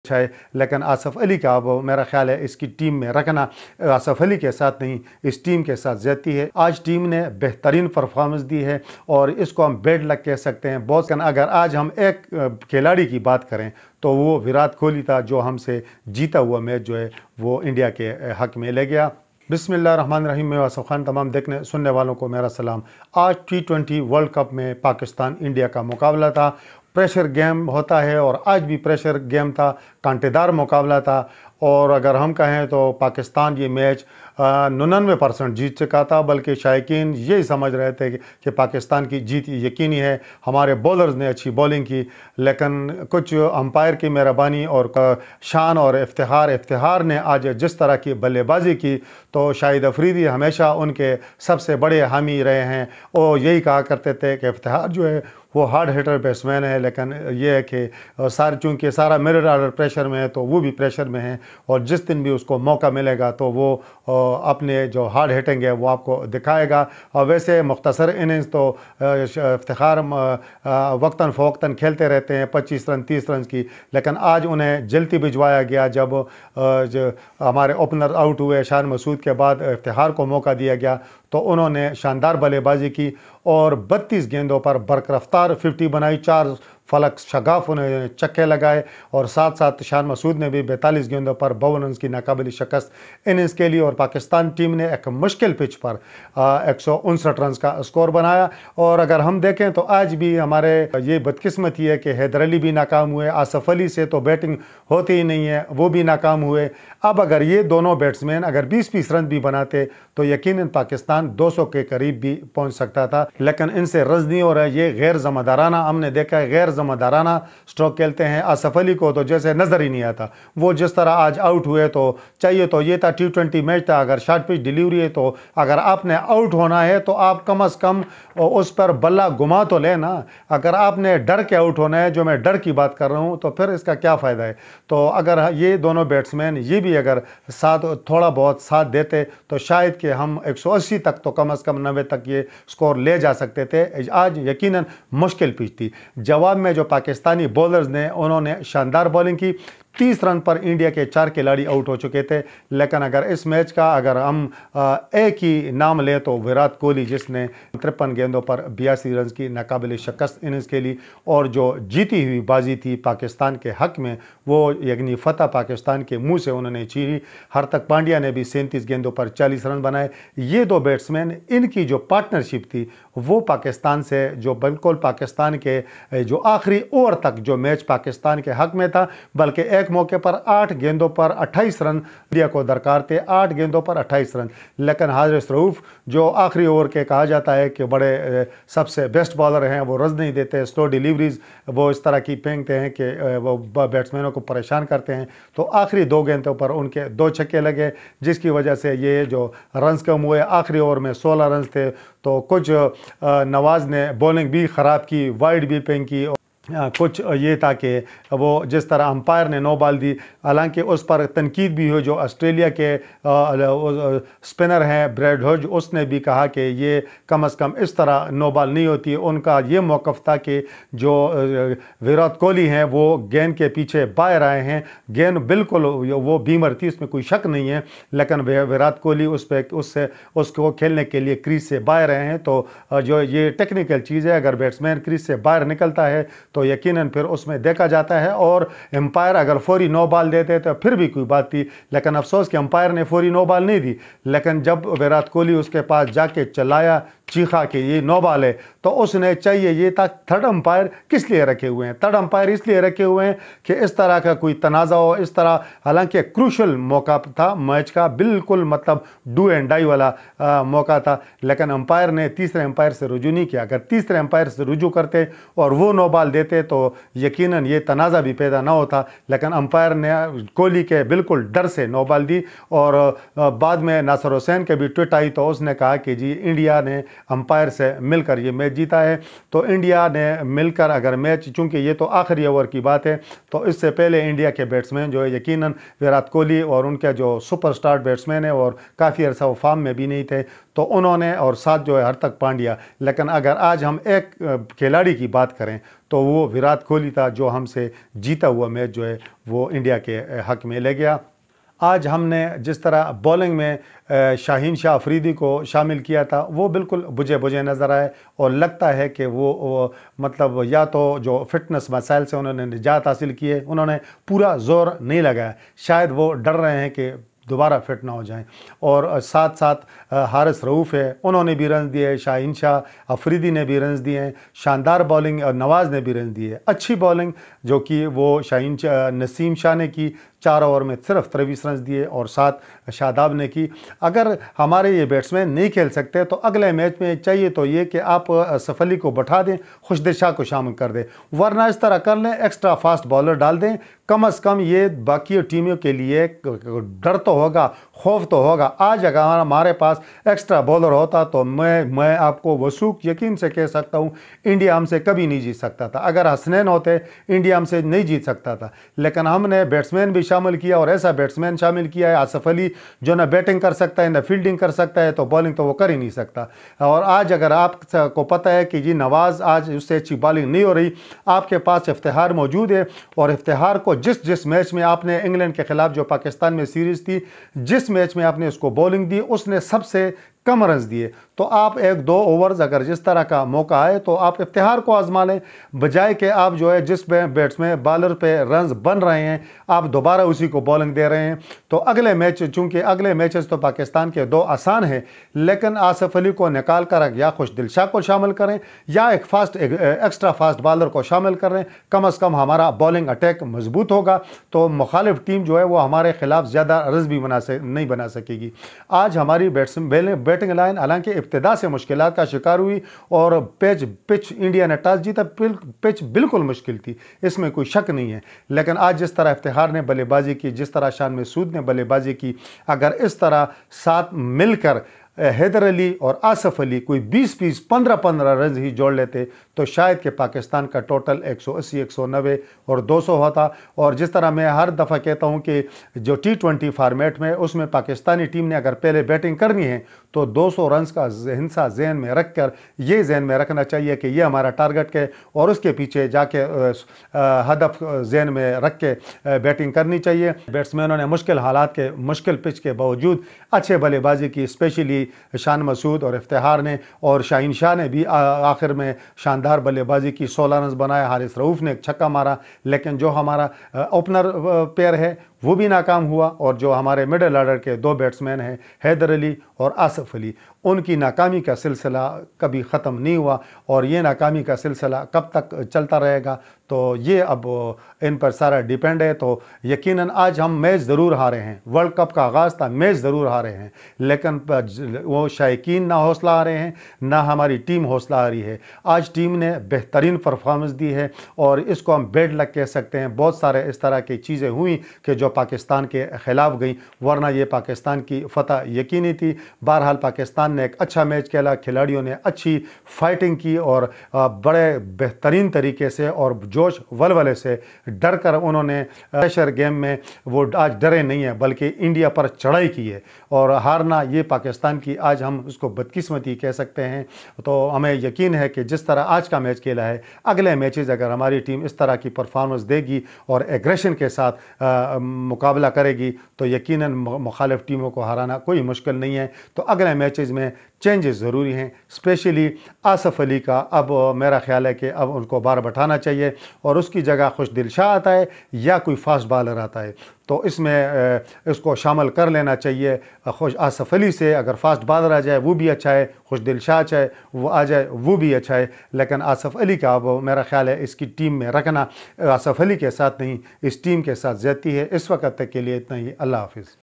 है, लेकिन आसफ़ अली का अब मेरा ख्याल है इसकी टीम में रखना आसफ़ अली के साथ नहीं, इस टीम के साथ ज़्यादती है। आज टीम ने बेहतरीन परफॉर्मेंस दी है और इसको हम बेड लक कह सकते हैं बहुत। अगर आज हम एक खिलाड़ी की बात करें तो वो विराट कोहली था, जो हमसे जीता हुआ मैच जो है वो इंडिया के हक में ले गया। बिस्मिल्लाहिर्रहमानिर्रहीम। मैं आसफ़ खान, तमाम देखने सुनने वालों को मेरा सलाम। आज T20 वर्ल्ड कप में पाकिस्तान इंडिया का मुकाबला था। प्रेशर गेम होता है और आज भी प्रेशर गेम था, कांटेदार मुकाबला था। और अगर हम कहें तो पाकिस्तान ये मैच 99% जीत चुका था, बल्कि शायकीन यही समझ रहे थे कि पाकिस्तान की जीत यकीनी है। हमारे बॉलर्स ने अच्छी बॉलिंग की, लेकिन कुछ अंपायर की मेहरबानी और शान और इफ्तिखार ने आज जिस तरह की बल्लेबाजी की, तो शाहिद अफरीदी हमेशा उनके सबसे बड़े हामी रहे हैं। और यही कहा करते थे कि इफ्तिखार जो है वो हार्ड हिटर बैट्समैन है, लेकिन ये है कि चूँकि सारा मिडिल ऑर्डर प्रेशर में है तो वो भी प्रेशर में है, और जिस दिन भी उसको मौका मिलेगा तो वो अपने जो हार्ड हिटिंग है वो आपको दिखाएगा। और वैसे मुख्तसर इनिंग्स तो इफ्तिखार वक्तन फ़वक्तन खेलते रहते हैं 25 रन 30 रन की, लेकिन आज उन्हें जल्दी भिजवाया गया। जब हमारे ओपनर आउट हुए शान मसूद के बाद इफ्तिखार को मौका दिया गया तो उन्होंने शानदार बल्लेबाजी की और 32 गेंदों पर बरकरफ्तार 50 बनाई। 4 फलक शगाफ उन्होंने चक्के लगाए और साथ साथ शान मसूद ने भी 42 गेंदों पर 52 रन की नाकाबिल शिकस्त इनिंग्स के लिए। और पाकिस्तान टीम ने एक मुश्किल पिच पर 159 रन का स्कोर बनाया। और अगर हम देखें तो आज भी हमारे ये बदकिस्मती है कि हैदर अली भी नाकाम हुए, आसफ़ अली से तो बैटिंग होती ही नहीं है, वो भी नाकाम हुए। अब अगर ये दोनों बैट्समैन अगर 20-20 रन भी बनाते तो यकीनन पाकिस्तान 200 के करीब भी पहुंच सकता था, लेकिन इनसे रन नहीं हो रहा है। ये गैर ज़िम्मेदाराना, हमने देखा है गैर ज़िम्मेदाराना स्ट्रोक खेलते हैं। आसफ़ अली को तो जैसे नज़र ही नहीं आता, वो जिस तरह आज आउट हुए तो चाहिए तो ये था T20 मैच था, अगर शॉर्ट पिच डिलीवरी है तो अगर आपने आउट होना है तो आप कम अज़ कम उस पर बल्ला घुमा तो लेना। अगर आपने डर के आउट होना है, जो मैं डर की बात कर रहा हूँ, तो फिर इसका क्या फ़ायदा है। तो अगर ये दोनों बैट्समैन ये भी अगर साथ थोड़ा बहुत साथ देते तो शायद कि हम 180 तक तो कम अज़ कम 90 तक ये स्कोर ले जा सकते थे। आज यकीनन मुश्किल पिच थी। जवाब में जो पाकिस्तानी बॉलर्स ने उन्होंने शानदार बॉलिंग की। 30 रन पर इंडिया के 4 खिलाड़ी आउट हो चुके थे, लेकिन अगर इस मैच का अगर हम एक ही नाम लें तो विराट कोहली, जिसने 53 गेंदों पर 82 रन की नाकाबिल शिकस्त इनिंग्स के लिए और जो जीती हुई बाजी थी पाकिस्तान के हक में, वो यकीनी फतह पाकिस्तान के मुंह से उन्होंने छीनी। हार्दिक पांड्या ने भी 37 गेंदों पर 40 रन बनाए। ये दो बैट्समैन, इनकी जो पार्टनरशिप थी वो पाकिस्तान से जो बिल्कुल पाकिस्तान के जो आखिरी ओवर तक जो मैच पाकिस्तान के हक में था, बल्कि एक मौके पर 8 गेंदों पर 28 रन इंडिया को दरकार थे, 8 गेंदों पर 28 रन। लेकिन हारिस रऊफ जो आखिरी ओवर के कहा जाता है कि बड़े सबसे बेस्ट बॉलर हैं, वो रन नहीं देते, स्लो डिलीवरीज वो इस तरह की फेंकते हैं कि वो बैट्समैनों को परेशान करते हैं। तो आखिरी 2 गेंदों पर उनके 2 छक्के लगे, जिसकी वजह से ये जो रन्स कम हुए। आखिरी ओवर में 16 रन थे, तो कुछ नवाज ने बॉलिंग भी ख़राब की, वाइड भी फेंकी। कुछ ये था कि वो जिस तरह अंपायर ने नो बॉल दी, हालांकि उस पर तनकीद भी हुई। जो ऑस्ट्रेलिया के स्पिनर हैं ब्रैड हॉज, उसने भी कहा कि ये कम अज़ कम इस तरह नो बॉल नहीं होती है। उनका ये मौक़िफ़ था कि जो विराट कोहली हैं वो गेंद के पीछे बाहर आए हैं, गेंद बिल्कुल वो बीमर थी, उसमें कोई शक नहीं है, लेकिन विराट कोहली उसको खेलने के लिए क्रीज से बाहर आए हैं। तो जो ये टेक्निकल चीज़ है, अगर बैट्समैन क्रीज से बाहर निकलता है तो यकीनन फिर उसमें देखा जाता है। और एम्पायर अगर फौरी नो बॉल देते तो फिर भी कोई बात थी, लेकिन अफसोस कि एम्पायर ने फौरी नो बॉल नहीं दी। लेकिन जब विराट कोहली उसके पास जाके चिल्लाया, चीखा कि ये नो बॉल है, तो उसने चाहिए ये था। थर्ड अंपायर किस लिए रखे हुए हैं? थर्ड अंपायर इसलिए रखे हुए हैं कि इस तरह का कोई तनाज़ा हो, इस तरह, हालांकि क्रूशल मौका था मैच का, बिल्कुल मतलब डू एंड डाई वाला मौका था, लेकिन अंपायर ने तीसरे अंपायर से रुजू नहीं किया। अगर तीसरे अंपायर से रुजू करते और वो नो बॉल देते तो यकीनन ये तनाज़ा भी पैदा ना होता, लेकिन अंपायर ने कोहली के बिल्कुल डर से नो बॉल दी। और बाद में नासिर हुसैन के भी ट्वीट आई तो उसने कहा कि जी इंडिया ने अंपायर से मिलकर ये मैच जीता है। तो इंडिया ने मिलकर अगर मैच, चूँकि ये तो आखिरी ओवर की बात है, तो इससे पहले इंडिया के बैट्समैन जो है यकीनन विराट कोहली और उनके जो सुपरस्टार बैट्समैन है और काफ़ी अर्सा वो फॉर्म में भी नहीं थे, तो उन्होंने और साथ जो है हार्दिक पांड्या। लेकिन अगर आज हम एक खिलाड़ी की बात करें तो वो विराट कोहली था, जो हमसे जीता हुआ मैच जो है वो इंडिया के हक में ले गया। आज हमने जिस तरह बॉलिंग में शाहीन शाह अफरीदी को शामिल किया था वो बिल्कुल बुझे बुझे नज़र आए, और लगता है कि वो मतलब या तो जो फिटनेस मसाइल से उन्होंने निजात हासिल किए, उन्होंने पूरा जोर नहीं लगाया, शायद वो डर रहे हैं कि दोबारा फिट ना हो जाएं। और साथ साथ हारिस रऊफ़ है, उन्होंने भी रन दिए, शाहीन शाह अफरीदी ने भी रन दिए हैं, शानदार बॉलिंग नवाज़ ने भी रन दिए, अच्छी बॉलिंग जो कि वो नसीम शाह ने की, 4 ओवर में सिर्फ 23 रन दिए, और साथ शादाब ने की। अगर हमारे ये बैट्समैन नहीं खेल सकते तो अगले मैच में चाहिए तो ये कि आप आसिफ अली को बैठा दें, खुशदिल शाह को शामिल कर दें, वरना इस तरह कर लें, एक्स्ट्रा फास्ट बॉलर डाल दें। कम से कम ये बाकी टीमों के लिए डर तो होगा, खौफ तो होगा। आज अगर हमारे पास एक्स्ट्रा बॉलर होता तो मैं आपको वसूख यकीन से कह सकता हूँ इंडिया हमसे कभी नहीं जीत सकता था। अगर हसनैन होते इंडिया हमसे नहीं जीत सकता था, लेकिन हमने बैट्समैन भी शामिल किया, और ऐसा बैट्समैन शामिल किया है आसिफ अली जो ना बैटिंग कर सकता है ना फील्डिंग कर सकता है, तो बॉलिंग तो वो कर ही नहीं सकता। और आज अगर आपको पता है कि जी नवाज़ आज उससे अच्छी बॉलिंग नहीं हो रही, आपके पास इफ्तिखार मौजूद है, और इफ्तिखार को जिस मैच में आपने इंग्लैंड के खिलाफ जो पाकिस्तान में सीरीज़ थी, जिस मैच में आपने उसको बॉलिंग दी उसने सबसे कम रन दिए, तो आप 1-2 ओवर्स अगर जिस तरह का मौका आए तो आप इफ्तिखार को आजमा लें, बजाय कि आप जो है जिस बैट्समैन बॉलर पे रन्स बन रहे हैं आप दोबारा उसी को बॉलिंग दे रहे हैं। तो अगले मैच, चूंकि अगले मैचेस तो पाकिस्तान के 2 आसान हैं, लेकिन आसिफ अली को निकाल कर या खुशदिल शाह को शामिल करें या एक एक्स्ट्रा फास्ट बॉलर को शामिल करें, कम से कम हमारा बॉलिंग अटैक मजबूत होगा, तो मुखालिफ टीम जो है वो हमारे खिलाफ ज़्यादा रन्स भी नहीं बना सकेगी। आज हमारी बैटिंग लाइन हालांकि इब्तिदा से मुश्किलात का शिकार हुई, और पिच इंडिया ने टॉस जीता, पिच बिल्कुल मुश्किल थी, इसमें कोई शक नहीं है। लेकिन आज जिस तरह इफ्तिखार ने बल्लेबाजी की, जिस तरह शान मसूद ने बल्लेबाजी की, अगर इस तरह साथ मिलकर हैदर अली और आसिफ अली कोई 20-20, 15-15 रन ही जोड़ लेते तो शायद कि पाकिस्तान का टोटल 180, 190 और 200 होता। और जिस तरह मैं हर दफ़ा कहता हूं कि जो T20 फॉर्मेट में उसमें पाकिस्तानी टीम ने अगर पहले बैटिंग करनी है तो 200 रन का हिस्सा जहन में रख कर ये जहन में रखना चाहिए कि ये हमारा टारगेट है, और उसके पीछे जाके हदफ जहन में रख के बैटिंग करनी चाहिए। बैट्समैनों ने मुश्किल हालात के, मुश्किल पिच के बावजूद अच्छे बल्लेबाजी की, स्पेशली शान मसूद और इफ्तिखार ने, और शाहीन शाह ने भी आखिर में शानदार बल्लेबाजी की, 16 रन बनाए। हारिस रऊफ़ ने एक छक्का मारा, लेकिन जो हमारा ओपनर पेयर है वो भी नाकाम हुआ, और जो हमारे मिडिल ऑर्डर के 2 बैट्समैन हैं हैदर अली और आसिफ अली, उनकी नाकामी का सिलसिला कभी ख़त्म नहीं हुआ, और ये नाकामी का सिलसिला कब तक चलता रहेगा तो ये अब इन पर सारा डिपेंड है। तो यकीनन आज हम मैच ज़रूर हारे हैं, वर्ल्ड कप का आगाज़ था, मैच ज़रूर हारे हैं, लेकिन वो शायकीन ना हौसला आ रहे हैं ना हमारी टीम हौसला आ रही है। आज टीम ने बेहतरीन परफॉर्मेंस दी है, और इसको हम बेड लक कह सकते हैं। बहुत सारे इस तरह की चीज़ें हुई कि जो पाकिस्तान के ख़िलाफ़ गई, वरना ये पाकिस्तान की फ़तह यकीनी थी। बहरहाल पाकिस्तान ने एक अच्छा मैच खेला, खिलाड़ियों ने अच्छी फाइटिंग की, और बड़े बेहतरीन तरीके से और जोश वलवले से डर कर उन्होंने प्रेशर गेम में वो आज डरे नहीं है, बल्कि इंडिया पर चढ़ाई की है। और हारना ये पाकिस्तान की आज हम उसको बदकिस्मती कह सकते हैं। तो हमें यकीन है कि जिस तरह आज का मैच खेला है, अगले मैचेस अगर हमारी टीम इस तरह की परफॉर्मेंस देगी और एग्रेशन के साथ मुकाबला करेगी तो यकीनन मुखालिफ टीमों को हराना कोई मुश्किल नहीं है। तो अगले मैचेस में चेंजेस ज़रूरी हैं, स्पेशली आसिफ अली का अब मेरा ख्याल है कि अब उनको बाहर बैठाना चाहिए, और उसकी जगह खुशदिल शाह आता है या कोई फास्ट बॉलर आता है तो इसमें इसको शामिल कर लेना चाहिए। आसिफ अली से अगर फास्ट बॉलर आ जाए वो भी अच्छा है, खुशदिल शाह चाहे वो आ जाए वो भी अच्छा है, लेकिन आसिफ अली का अब मेरा ख्याल है इसकी टीम में रखना आसिफ अली के साथ नहीं, इस टीम के साथ ज़्यादती है। इस वक्त तक के लिए इतना ही। अल्लाह हाफिज़।